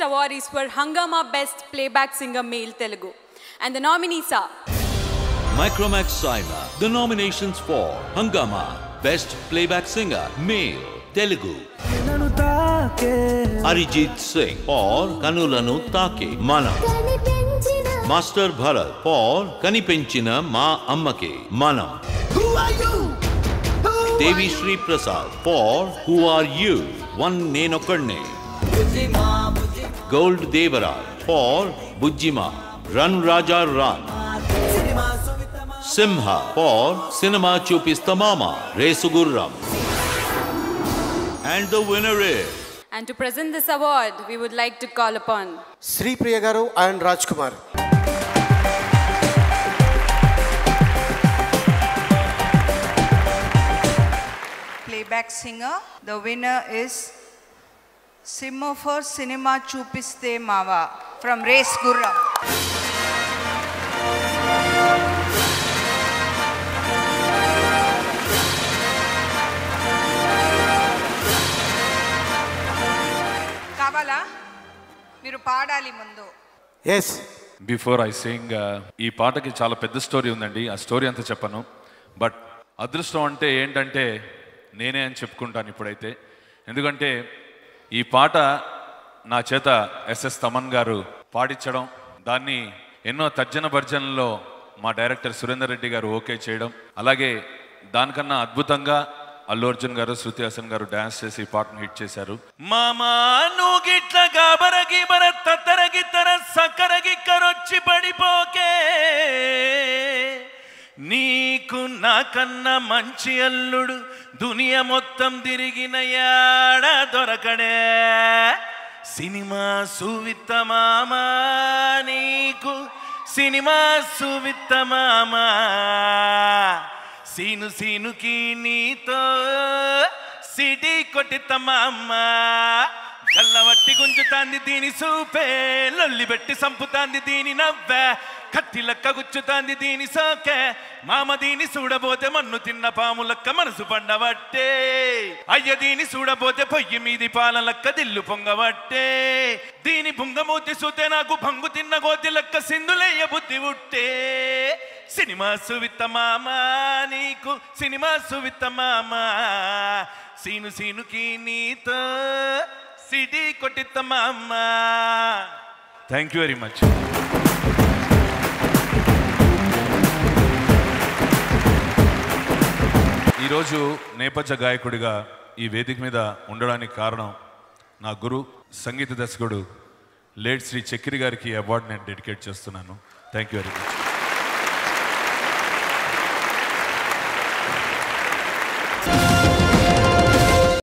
award is for Hungama Best Playback Singer Male Telugu. And the nominees are Micromax Saima. The nominations for Hungama Best Playback Singer Male Telugu. Arijit Singh for Kanulanu Take Manam. Master Bharat for Kanipenchina Ma Ammake Manam. Who are you? Devi Sri Prasad for Who Are You? One Nenokarne. Gold Devaraj for Bujjima Run Raja Run. Simha for Cinema Chupista Mama Resugurram. And the winner is. And to present this award, we would like to call upon Sri Priya Garu and Rajkumar. Playback singer. The winner is Simmo for Cinema Chupiste Mava from Race Gurram. Kavala, మీరు పాడాలి ముందు. Yes. Before I sing ఈ పాటకి చాలా పెద్ద story ఉందండి. ఆ story అంతా చెప్పను. బట్ అదృష్టం అంటే ఏంటంటే నేనే అని చెప్పుకుంటాను ఇప్పుడైతే. ఎందుకంటే ఈ పాట నా చేత ఎస్ఎస్ తమన్ గారు పాడించడం, దాన్ని ఎన్నో తర్జన భర్జనలో మా డైరెక్టర్ సురేందర్ రెడ్డి గారు ఓకే చేయడం, అలాగే దానికన్నా అద్భుతంగా అల్లు అర్జున్ గారు, శృతి హాసన్ గారు డాన్స్ చేసి ఈ పాటను హిట్ చేశారు. మామా నువ్వు గిట్ల గాబరగి బర తత్తరగి తర సక్కరగి కరొచ్చి పడిపోకే, నీకు నాకన్నా మంచి అల్లుడు దునియా మొత్తం తిరిగిన యాడ దొరకడే. సినిమా సువిత్త మామా నీకు సినిమా సువిత్త మామా, సీను సీనుకి నీతో సిటీ కొట్టితమ్మా, గల్లవట్టి గుంజుతాంది దీని సూపే, లొల్లి పెట్టి సంపుతాంది దీని నవ్వే, కత్తి లెక్క గుచ్చుతాంది దీని సోకే, మామ దీని చూడబోతే మన్ను తిన్న పాము లెక్క మనసు పండబట్టే, అయ్య దీని చూడబోతే పొయ్యి మీది పాల లెక్క దిల్లు పొంగబట్టే, దీని బుంగమూతి సూతే నాకు భంగు తిన్న గోతి లెక్క సింధులయ్య బుద్ధి ఉట్టే. సినిమా సువిత్త మామా నీకు సినిమా సువిత్త మామా, సీను సీనుకి నీతో సిటీ కొట్టిత్త మామా. Thank you very much. ఈరోజు నేపథ్య గాయకుడిగా ఈ వేదిక మీద ఉండడానికి కారణం నా గురు సంగీత దర్శకుడు లేట్ శ్రీ చక్రి గారికి అవార్డు నేను డెడికేట్ చేస్తున్నాను. Thank you very much.